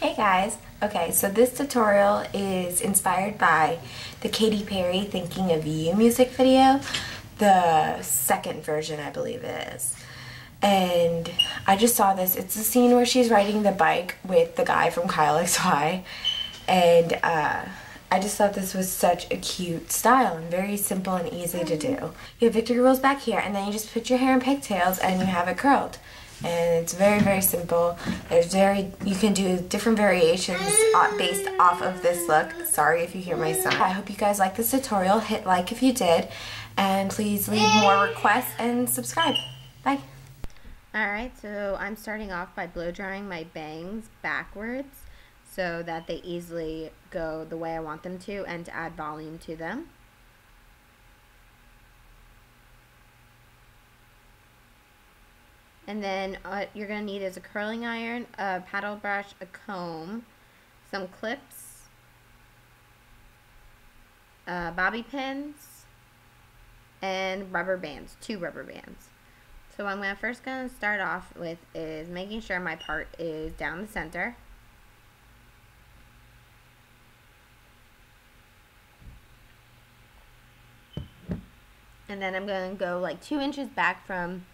Hey guys! Okay, so this tutorial is inspired by the Katy Perry Thinking of You music video, the second version I believe it is. And I just saw this. It's a scene where she's riding the bike with the guy from Kyle XY, and I just thought this was such a cute style and very simple and easy to do. You have victory rolls back here, and then you just put your hair in pigtails and you have it curled. And it's very, very simple. You can do different variations based off of this look. Sorry if you hear my son. I hope you guys like this tutorial. Hit like if you did, and please leave more requests and subscribe. Bye. Alright, so I'm starting off by blow drying my bangs backwards so that they easily go the way I want them to and to add volume to them. And then what you're going to need is a curling iron, a paddle brush, a comb, some clips, bobby pins, and rubber bands, 2 rubber bands. So what I'm first going to start off with is making sure my part is down the center. And then I'm going to go like 2 inches back from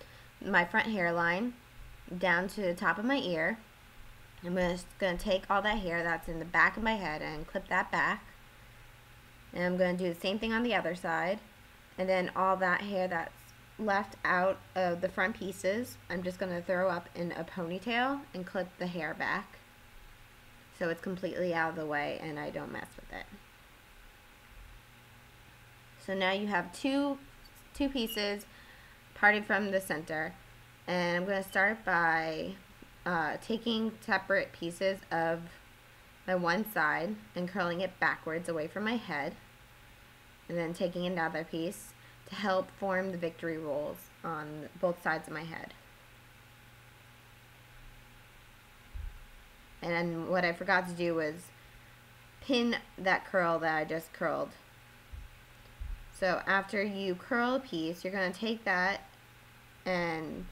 my front hairline down to the top of my ear. I'm just going to take all that hair that's in the back of my head and clip that back. And I'm going to do the same thing on the other side. And then all that hair that's left out of the front pieces, I'm just going to throw up in a ponytail and clip the hair back so it's completely out of the way and I don't mess with it. So now you have two pieces parted from the center, and I'm going to start by taking separate pieces of my one side and curling it backwards away from my head, and then taking another piece to help form the victory rolls on both sides of my head. And then what I forgot to do was pin that curl that I just curled. So after you curl a piece, you're going to take that and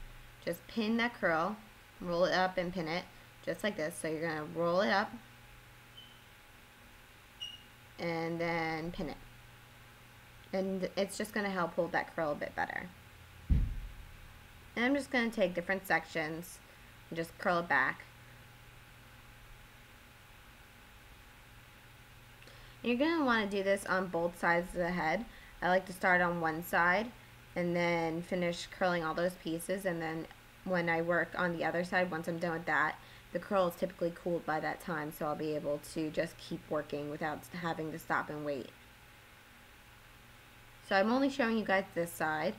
just pin that curl, roll it up and pin it just like this. So you're going to roll it up and then pin it. And it's just going to help hold that curl a bit better. And I'm just going to take different sections and just curl it back. And you're going to want to do this on both sides of the head. I like to start on one side and then finish curling all those pieces, and then when I work on the other side, once I'm done with that, the curl is typically cooled by that time, so I'll be able to just keep working without having to stop and wait. So I'm only showing you guys this side,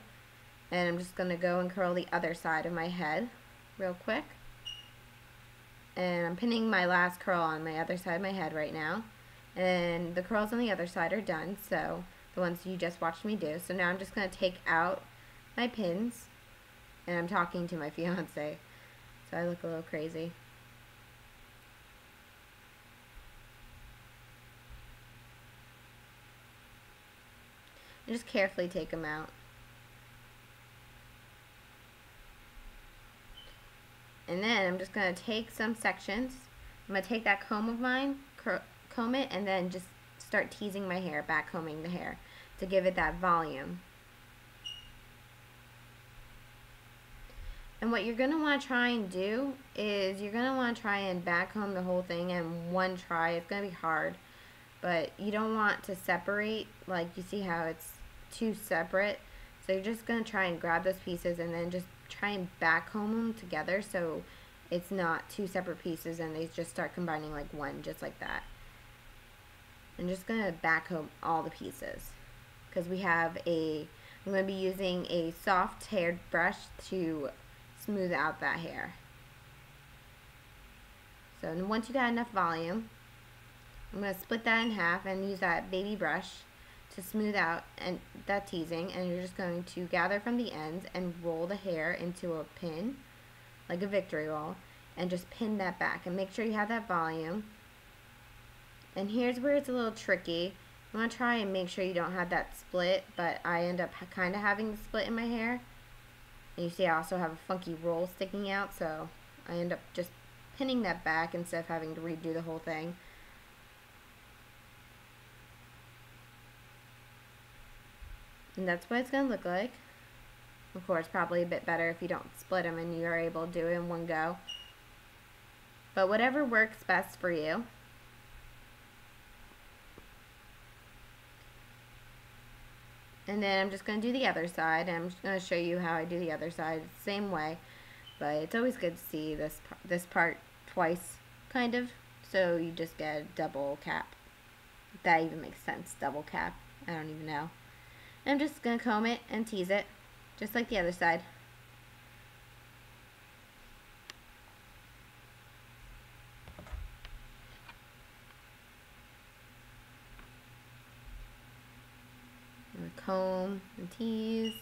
and I'm just going to go and curl the other side of my head real quick. And I'm pinning my last curl on my other side of my head right now, and the curls on the other side are done, so the ones you just watched me do. So now I'm just going to take out my pins, and I'm talking to my fiance, so I look a little crazy. And just carefully take them out. And then I'm just going to take some sections. I'm going to take that comb of mine, comb it, and then just start teasing my hair, back combing the hair to give it that volume. And what you're going to want to try and do is you're going to want to try and back comb the whole thing in one try. It's going to be hard, but you don't want to separate, like you see how it's 2 separate. So you're just going to try and grab those pieces and then just try and back comb them together so it's not 2 separate pieces and they just start combining like one, just like that. I'm just going to back comb all the pieces because I'm going to be using a soft haired brush to smooth out that hair. So once you got enough volume, I'm going to split that in half and use that baby brush to smooth out and that teasing, and you're just going to gather from the ends and roll the hair into a pin like a victory roll and just pin that back and make sure you have that volume. And here's where it's a little tricky. I'm going to try and make sure you don't have that split, but I end up kind of having the split in my hair. And you see I also have a funky roll sticking out, so I end up just pinning that back instead of having to redo the whole thing. And that's what it's going to look like. Of course, probably a bit better if you don't split them and you're able to do it in one go. But whatever works best for you. And then I'm just going to do the other side. And I'm just going to show you how I do the other side. Same way. But it's always good to see this part twice, kind of. So you just get a double cap. If that even makes sense, double cap. I don't even know. And I'm just going to comb it and tease it, just like the other side. And comb and tease.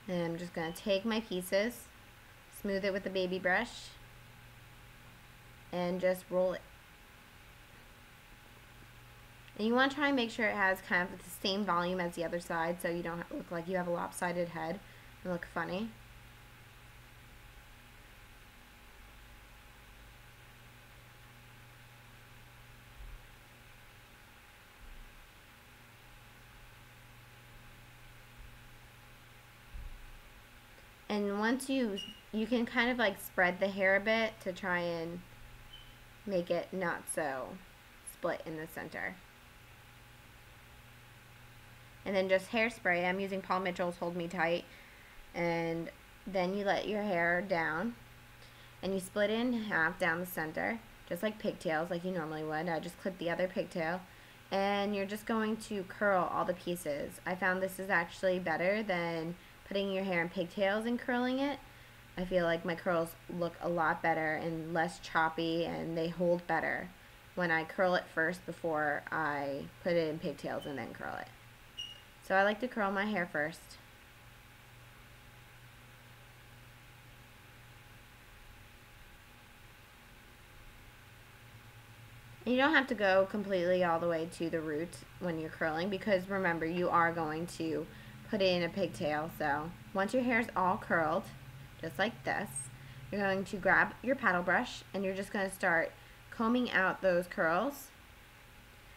And I'm just going to take my pieces, smooth it with a baby brush, and just roll it. And you want to try and make sure it has kind of the same volume as the other side so you don't look like you have a lopsided head and look funny. And once you can kind of like spread the hair a bit to try and make it not so split in the center. And then just hairspray. I'm using Paul Mitchell's Hold Me Tight. And then you let your hair down and you split it in half down the center, just like pigtails, like you normally would. I just clip the other pigtail. And you're just going to curl all the pieces. I found this is actually better than putting your hair in pigtails and curling it. I feel like my curls look a lot better and less choppy, and they hold better when I curl it first before I put it in pigtails and then curl it. So I like to curl my hair first. And you don't have to go completely all the way to the root when you're curling, because remember, you are going to put it in a pigtail. So once your hair is all curled, just like this, you're going to grab your paddle brush and you're just going to start combing out those curls,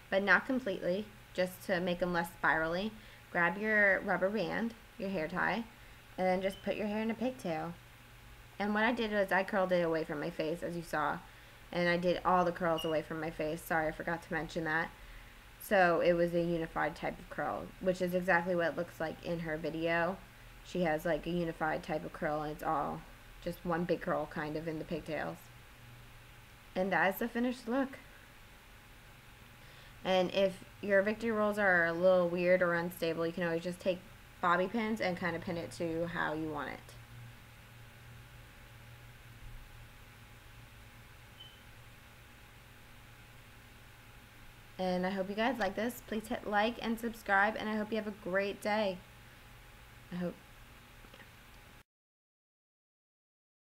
but not completely, just to make them less spirally. Grab your rubber band, your hair tie, and then just put your hair in a pigtail. And what I did was I curled it away from my face, as you saw, and I did all the curls away from my face. Sorry, I forgot to mention that. So it was a unified type of curl, which is exactly what it looks like in her video. She has like a unified type of curl, and it's all just one big curl kind of in the pigtails. And that is the finished look. And if your victory rolls are a little weird or unstable, you can always just take bobby pins and kind of pin it to how you want it. And I hope you guys like this. Please hit like and subscribe, and I hope you have a great day. I hope